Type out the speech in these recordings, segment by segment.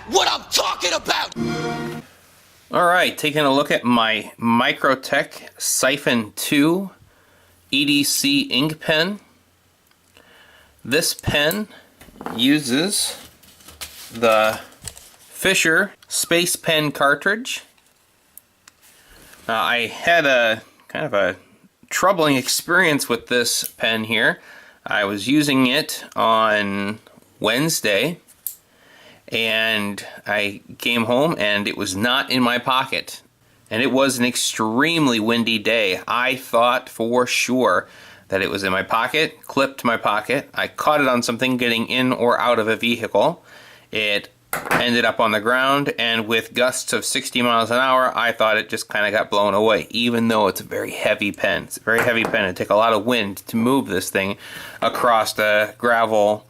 what I'm talking about! Alright, taking a look at my Microtech Siphon 2 E.D.C ink pen. This pen uses the Fisher Space Pen cartridge. I had a kind of a troubling experience with this pen here. I was using it on Wednesday and I came home and it was not in my pocket. And it was an extremely windy day. I thought for sure that it was in my pocket, clipped my pocket. I caught it on something getting in or out of a vehicle. It ended up on the ground, and with gusts of 60 miles an hour, I thought it just kind of got blown away, even though it's a very heavy pen. It's a very heavy pen. It'd take a lot of wind to move this thing across the gravel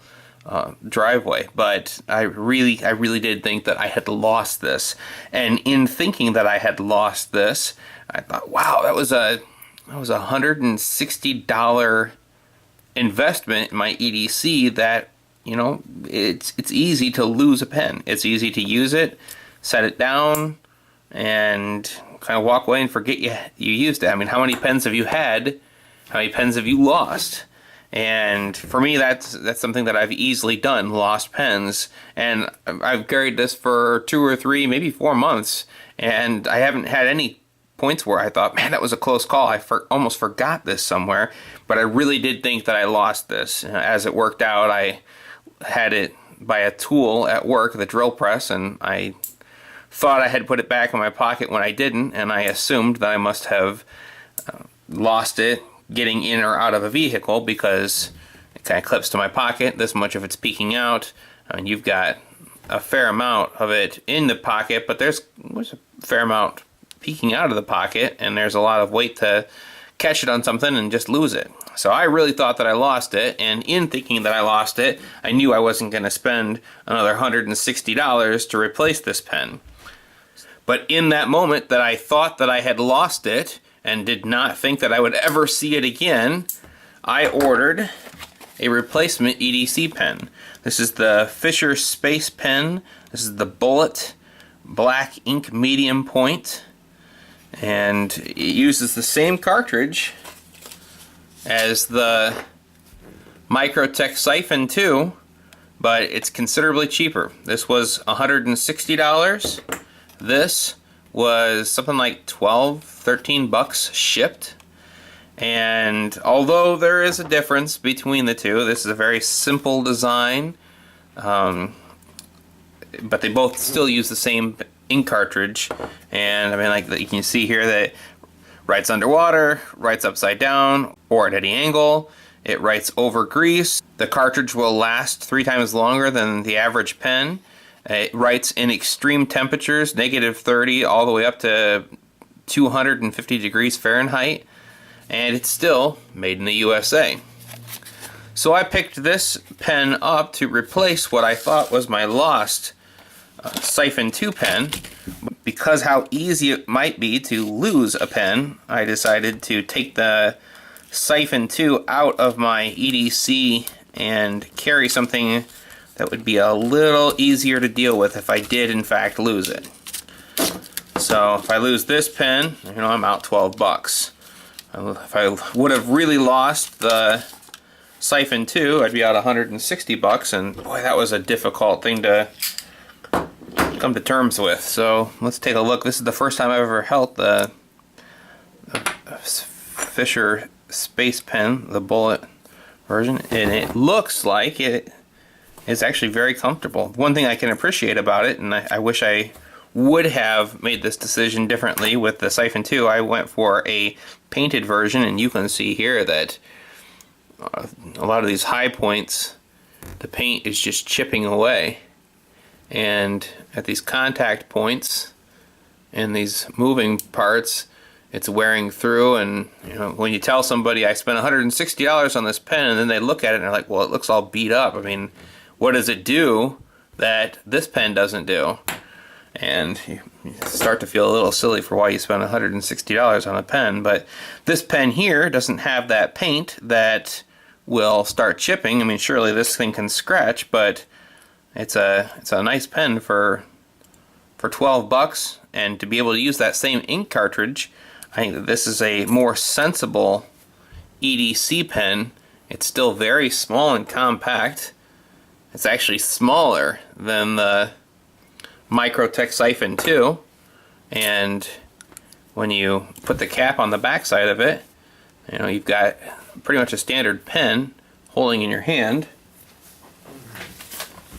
driveway. But I really did think that I had lost this. And in thinking that I had lost this, I thought, wow, that was a $160 investment in my E.D.C. that, you know, it's easy to lose a pen. It's easy to use it, set it down, and kind of walk away and forget you used it. I mean, how many pens have you had? How many pens have you lost? And for me, that's something that I've easily done, lost pens. And I've carried this for 2 or 3, maybe 4 months, and I haven't had any points where I thought, man, that was a close call. I almost forgot this somewhere. But I really did think that I lost this. As it worked out, I had it by a tool at work, the drill press, and I thought I had put it back in my pocket when I didn't, and I assumed that I must have lost it getting in or out of a vehicle because it kind of clips to my pocket. This much of it's peeking out, and you've got a fair amount of it in the pocket, but there's a fair amount peeking out of the pocket, and there's a lot of weight to catch it on something and just lose it. So I really thought that I lost it, and in thinking that I lost it, I knew I wasn't going to spend another $160 to replace this pen. But in that moment that I thought that I had lost it and did not think that I would ever see it again, I ordered a replacement E.D.C pen. This is the Fisher Space Pen. This is the Bullet Black Ink Medium Point, and it uses the same cartridge as the Microtech Siphon 2, but it's considerably cheaper. This was $160. This was something like 12, 13 bucks shipped. And although there is a difference between the two, this is a very simple design, but they both still use the same ink cartridge. And I mean, like you can see here that it writes underwater, writes upside down, or at any angle. It writes over grease. The cartridge will last 3 times longer than the average pen. It writes in extreme temperatures, -30 all the way up to 250 degrees Fahrenheit. And it's still made in the USA. So I picked this pen up to replace what I thought was my lost Siphon 2 pen. Because how easy it might be to lose a pen, I decided to take the Siphon 2 out of my E.D.C and carry something that would be a little easier to deal with if I did in fact lose it. So if I lose this pen, you know, I'm out 12 bucks. If I would have really lost the Siphon 2, I'd be out 160 bucks, and boy, that was a difficult thing to come to terms with. So let's take a look. This is the first time I've ever held the Fisher Space Pen, the Bullet version, and it looks like it is actually very comfortable. One thing I can appreciate about it, and I wish I would have made this decision differently with the Siphon 2, I went for a painted version, and you can see here that a lot of these high points, the paint is just chipping away. And at these contact points and these moving parts, it's wearing through. And you know, when you tell somebody I spent $160 on this pen, and then they look at it and they're like, well, it looks all beat up. I mean, what does it do that this pen doesn't do? And you start to feel a little silly for why you spent $160 on a pen. But this pen here doesn't have that paint that will start chipping. I mean, surely this thing can scratch, but It's a nice pen for $12, and to be able to use that same ink cartridge, I think that this is a more sensible E.D.C pen. It's still very small and compact. It's actually smaller than the Microtech Siphon 2, and when you put the cap on the back side of it, you know, you've got pretty much a standard pen holding in your hand.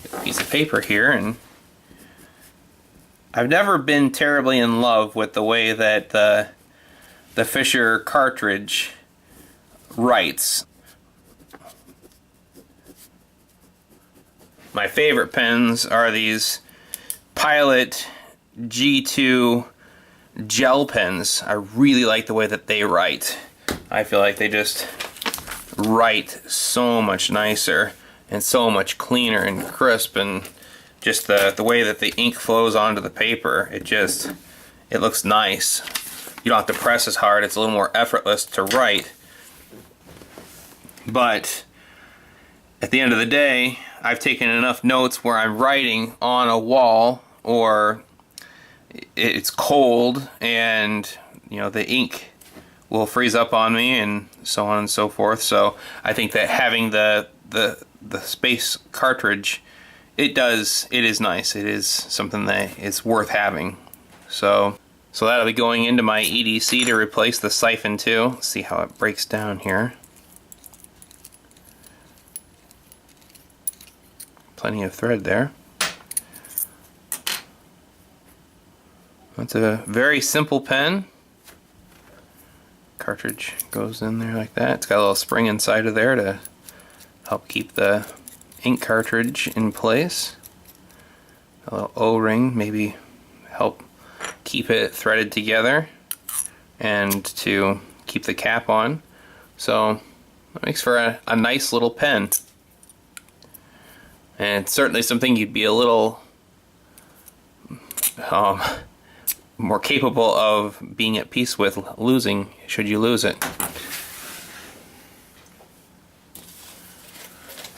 Get a piece of paper here, and I've never been terribly in love with the way that the Fisher cartridge writes. My favorite pens are these Pilot G2 gel pens. I really like the way that they write. I feel like they just write so much nicer and so much cleaner and crisp, and just the way that the ink flows onto the paper, it looks nice. You don't have to press as hard. It's a little more effortless to write. But at the end of the day, I've taken enough notes where I'm writing on a wall, or it's cold and, you know, the ink will freeze up on me and so on and so forth. So I think that having the space cartridge, it is nice. It is something that is worth having. So that'll be going into my E.D.C to replace the Siphon 2. Let's see how it breaks down here. Plenty of thread there. That's a very simple pen. Cartridge goes in there like that. It's got a little spring inside of there to help keep the ink cartridge in place. A little O-ring, maybe help keep it threaded together and to keep the cap on. So that makes for a nice little pen. And it's certainly something you'd be a little more capable of being at peace with losing, should you lose it.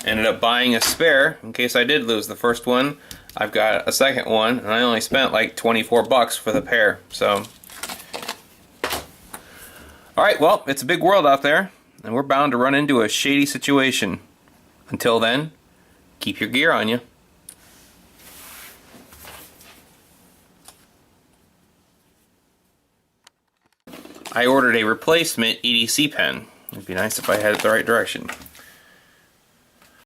Ended up buying a spare in case I did lose the first one. I've got a second one, and I only spent like $24 for the pair. So, alright, well, it's a big world out there, and we're bound to run into a shady situation. Until then, keep your gear on you. I ordered a replacement E.D.C pen. It'd be nice if I had it the right direction.